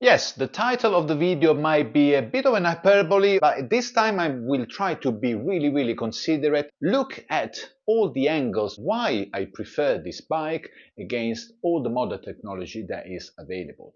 Yes, the title of the video might be a bit of an hyperbole, but this time I will try to be really considerate, look at all the angles why I prefer this bike against all the modern technology that is available.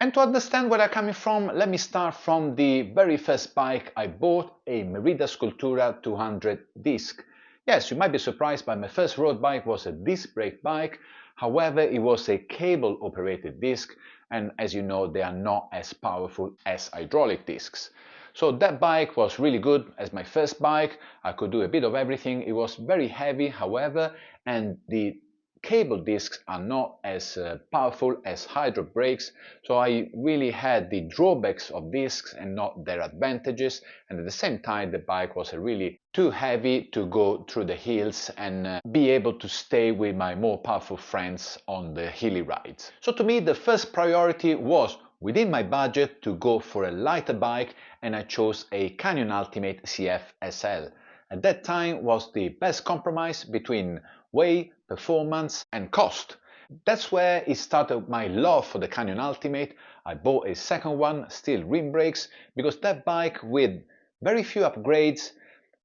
And to understand where I'm coming from, let me start from the very first bike I bought, a Merida Scultura 200 disc. Yes, you might be surprised, but my first road bike was a disc brake bike. However, it was a cable operated disc, and as you know, they are not as powerful as hydraulic discs. So that bike was really good as my first bike. I could do a bit of everything. It was very heavy, however, and the cable discs are not as powerful as hydro brakes, so I really had the drawbacks of discs and not their advantages, and at the same time the bike was really too heavy to go through the hills and be able to stay with my more powerful friends on the hilly rides. So to me the first priority was within my budget to go for a lighter bike, and I chose a Canyon Ultimate CF SL. At that time was the best compromise between weight, performance and cost. That's where it started my love for the Canyon Ultimate. I bought a second one, still rim brakes, because that bike with very few upgrades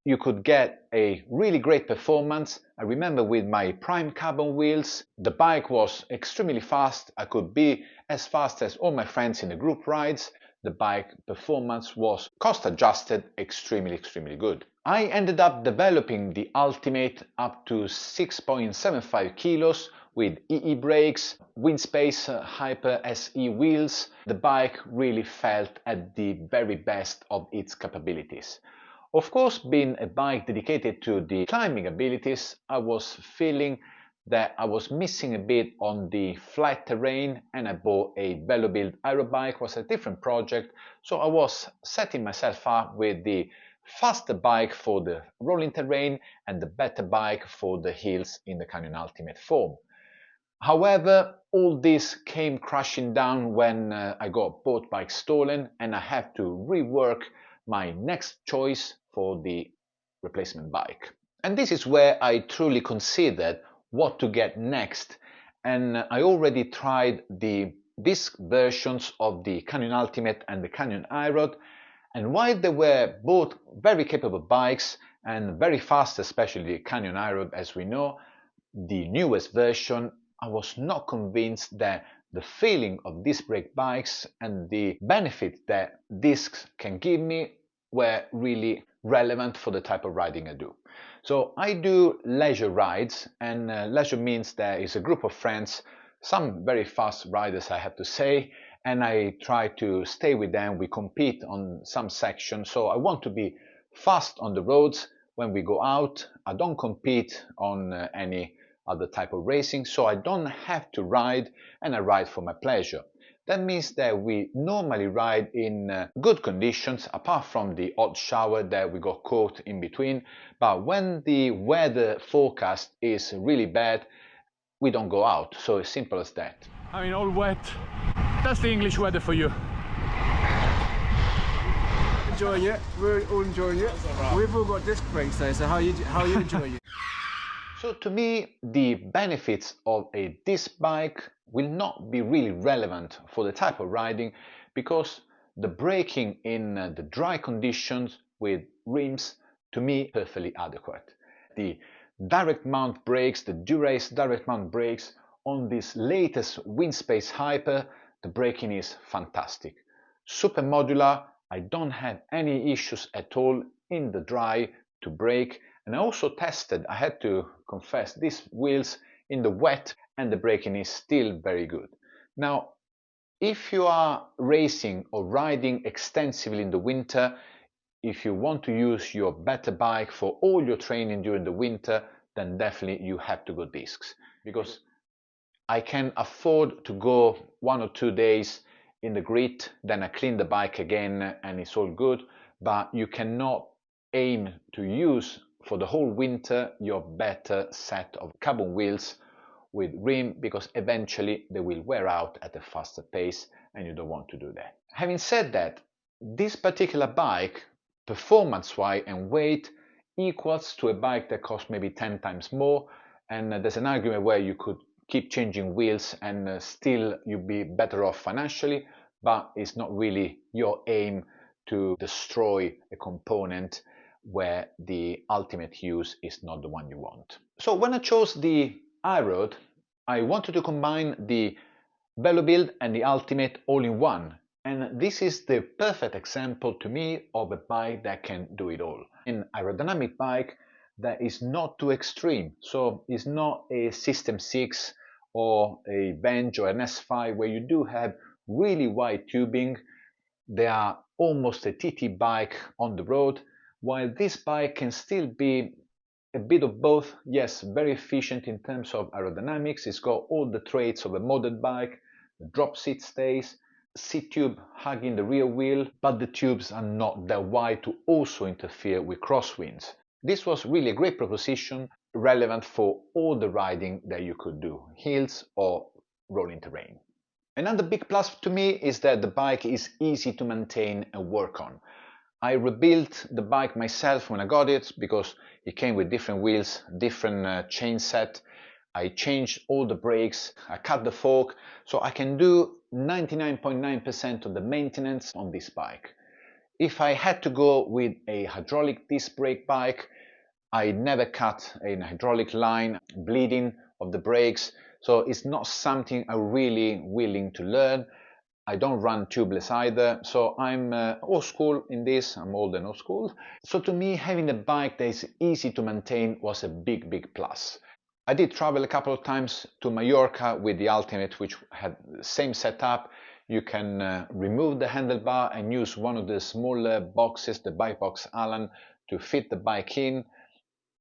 you could get a really great performance. I remember with my prime carbon wheels, the bike was extremely fast. I could be as fast as all my friends in the group rides. The bike performance was cost adjusted extremely good. I ended up developing the Ultimate up to 6.75 kilos with EE brakes, Windspace Hyper SE wheels. The bike really felt at the very best of its capabilities. Of course, being a bike dedicated to the climbing abilities, I was feeling that I was missing a bit on the flat terrain, and I bought a Velobuild Aeroad bike. Was a different project, so I was setting myself up with the faster bike for the rolling terrain and the better bike for the hills in the Canyon Ultimate form. However, all this came crashing down when I got both bikes stolen, and I had to rework my next choice for the replacement bike. And this is where I truly considered what to get next, and I already tried the disc versions of the Canyon Ultimate and the Canyon Aeroad, and while they were both very capable bikes and very fast, especially the Canyon Aeroad as we know, the newest version, I was not convinced that the feeling of disc brake bikes and the benefit that discs can give me were really relevant for the type of riding I do. So I do leisure rides, and leisure means there is a group of friends, some very fast riders I have to say, and I try to stay with them. We compete on some sections, so I want to be fast on the roads when we go out. I don't compete on any other type of racing, so I don't have to ride, and I ride for my pleasure. That means that we normally ride in good conditions, apart from the odd shower that we got caught in between. But when the weather forecast is really bad, we don't go out. So as simple as that. I mean, all wet. That's the English weather for you. Enjoying it. We're all enjoying it. We've all got disc brakes though, so how are you enjoying it? So to me, the benefits of a disc bike will not be really relevant for the type of riding, because the braking in the dry conditions with rims, to me, perfectly adequate. The direct mount brakes, the Dura-Ace direct mount brakes on this latest Windspace Hyper, the braking is fantastic. Super modular, I don't have any issues at all in the dry to brake. And I also tested, I had to confess, these wheels in the wet, and the braking is still very good. Now, if you are racing or riding extensively in the winter, if you want to use your better bike for all your training during the winter, then definitely you have to go discs. Because I can afford to go 1 or 2 days in the grit, then I clean the bike again and it's all good, but you cannot aim to use for the whole winter your better set of carbon wheels with rim, because eventually they will wear out at a faster pace and you don't want to do that. Having said that, this particular bike, performance-wise and weight, equals to a bike that costs maybe 10 times more, and there's an argument where you could keep changing wheels and still you'd be better off financially, but it's not really your aim to destroy a component where the ultimate use is not the one you want. So when I chose the Aeroad, I wanted to combine the velo build and the ultimate all in one. And this is the perfect example to me of a bike that can do it all. An aerodynamic bike that is not too extreme. So it's not a System 6 or a Bench or an S5 where you do have really wide tubing. They are almost a TT bike on the road, while this bike can still be a bit of both. Yes, very efficient in terms of aerodynamics. It's got all the traits of a modded bike. The drop seat stays, seat tube hugging the rear wheel, but the tubes are not that wide to also interfere with crosswinds. This was really a great proposition, relevant for all the riding that you could do, hills or rolling terrain. Another big plus to me is that the bike is easy to maintain and work on. I rebuilt the bike myself when I got it because it came with different wheels, different chain set. I changed all the brakes, I cut the fork, so I can do 99.9% of the maintenance on this bike. If I had to go with a hydraulic disc brake bike, I never cut an hydraulic line, bleeding of the brakes, so it's not something I'm really willing to learn. I don't run tubeless either, so I'm old school in this. I'm old and old school. So to me, having a bike that is easy to maintain was a big plus. I did travel a couple of times to Mallorca with the Ultimate, which had the same setup. You can remove the handlebar and use one of the smaller boxes, the bike box Allen, to fit the bike in.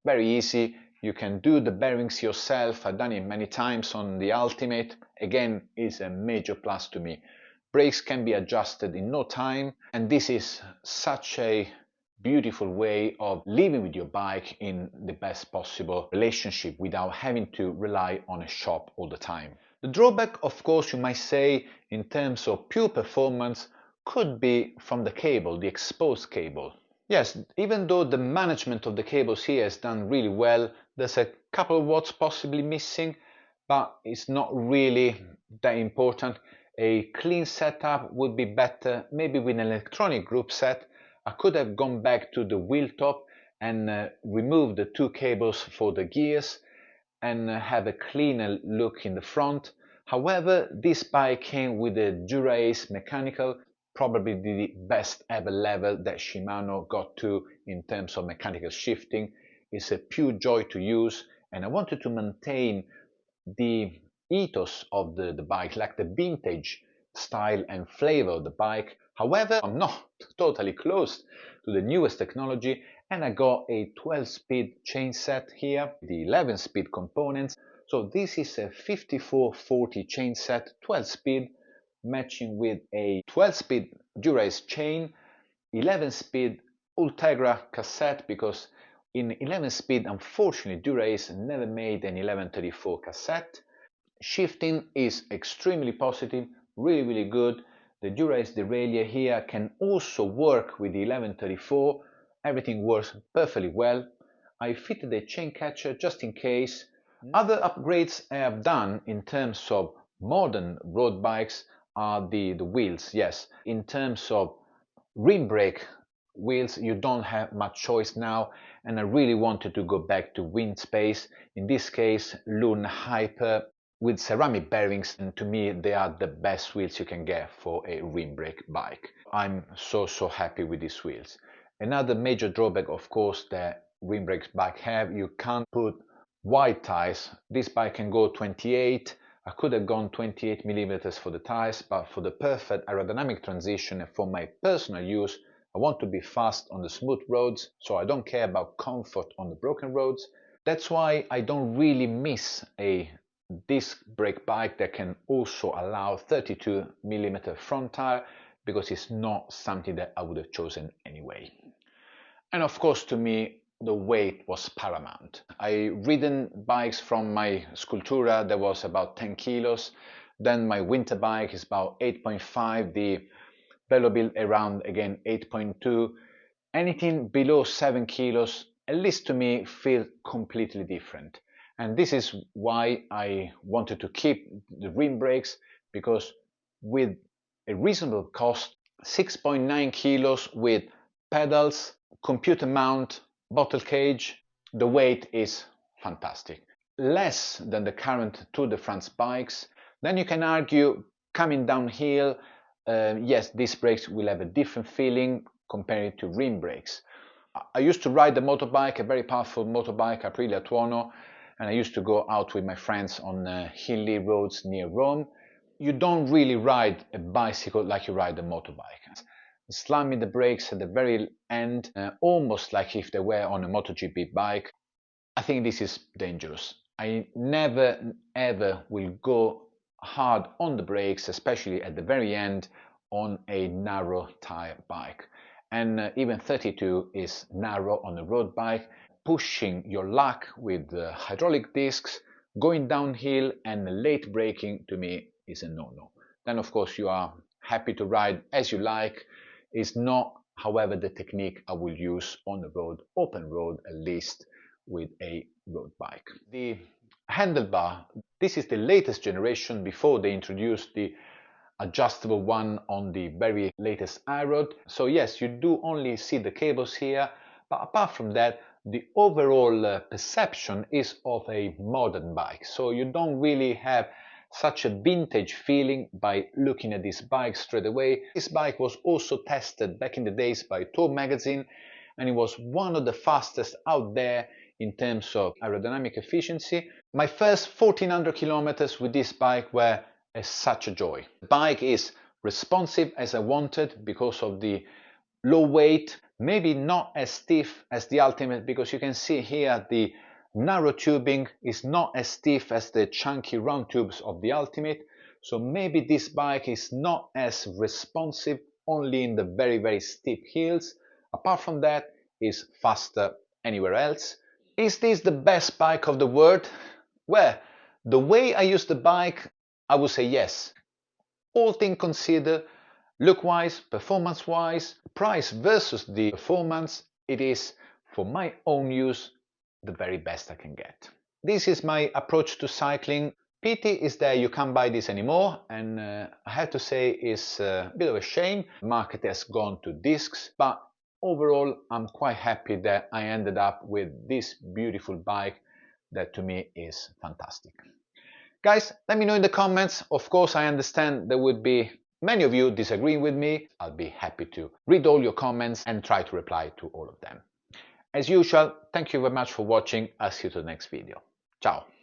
Very easy. You can do the bearings yourself. I've done it many times on the Ultimate. Again, is a major plus to me. Brakes can be adjusted in no time, and this is such a beautiful way of living with your bike in the best possible relationship without having to rely on a shop all the time. The drawback, of course, you might say, in terms of pure performance, could be from the cable, the exposed cable. Yes, even though the management of the cables here is done really well, there's a couple of watts possibly missing, but it's not really that important. A clean setup would be better, maybe with an electronic group set. I could have gone back to the wheel top and removed the two cables for the gears and have a cleaner look in the front. However, this bike came with a Dura-Ace mechanical, probably the best ever level that Shimano got to in terms of mechanical shifting. It's a pure joy to use, and I wanted to maintain the ethos of the bike, like the vintage style and flavor of the bike. However, I'm not totally close to the newest technology, and I got a 12-speed chain set here, the 11-speed components. So this is a 5440 chain set, 12-speed, matching with a 12-speed Dura-Ace chain, 11-speed Ultegra cassette, because in 11-speed, unfortunately, Dura-Ace never made an 1134 cassette. Shifting is extremely positive, really good. The Dura-Ace derailleur here can also work with the 1134. Everything works perfectly well. I fitted a chain catcher just in case. Other upgrades I have done in terms of modern road bikes are the wheels. Yes, in terms of rim brake wheels, you don't have much choice now, and I really wanted to go back to wind space. In this case, Luna Hyper with ceramic bearings, and to me they are the best wheels you can get for a rim brake bike. I'm so happy with these wheels. Another major drawback, of course, that rim brake bikes have, you can't put wide tires. This bike can go 28. I could have gone 28 millimeters for the tires, but for the perfect aerodynamic transition and for my personal use, I want to be fast on the smooth roads, so I don't care about comfort on the broken roads. That's why I don't really miss a disc brake bike that can also allow 32 millimeter front tire, because it's not something that I would have chosen anyway. And of course, to me, the weight was paramount. I ridden bikes from my Sculptura that was about 10 kilos. Then my winter bike is about 8.5. The Velo build around again 8.2. Anything below 7 kilos, at least to me, feel completely different. And this is why I wanted to keep the rim brakes, because with a reasonable cost, 6.9 kilos with pedals, computer mount, bottle cage. The weight is fantastic. Less than the current Tour de France bikes. Then you can argue, coming downhill, yes, disc brakes will have a different feeling compared to rim brakes. I used to ride the motorbike, a very powerful motorbike, Aprilia Tuono, and I used to go out with my friends on hilly roads near Rome. You don't really ride a bicycle like you ride a motorbike. Slamming the brakes at the very end, almost like if they were on a MotoGP bike. I think this is dangerous. I never ever will go hard on the brakes, especially at the very end on a narrow tire bike. And even 32 is narrow on a road bike. Pushing your luck with hydraulic discs, going downhill and late braking to me is a no-no. Then of course you are happy to ride as you like. It's not, however, the technique I will use on the road, open road at least, with a road bike. The handlebar, this is the latest generation before they introduced the adjustable one on the very latest Aeroad. So yes, you do only see the cables here, but apart from that, the overall perception is of a modern bike. So you don't really have such a vintage feeling by looking at this bike straight away. This bike was also tested back in the days by Tour magazine, and it was one of the fastest out there in terms of aerodynamic efficiency. My first 1400 kilometers with this bike were such a joy. The bike is responsive as I wanted because of the low weight, maybe not as stiff as the Ultimate, because you can see here the narrow tubing is not as stiff as the chunky round tubes of the Ultimate. So maybe this bike is not as responsive only in the very steep hills. Apart from that, is faster anywhere else. Is this the best bike of the world? Well, the way I use the bike, I would say yes. All things considered, look-wise, performance-wise, price versus the performance, it is, for my own use, the very best I can get. This is my approach to cycling. Pity is that you can't buy this anymore, and I have to say it's a bit of a shame. The market has gone to discs, but overall I'm quite happy that I ended up with this beautiful bike that to me is fantastic. Guys, let me know in the comments. Of course, I understand there would be many of you disagreeing with me. I'll be happy to read all your comments and try to reply to all of them. As usual, thank you very much for watching. I'll see you to the next video. Ciao!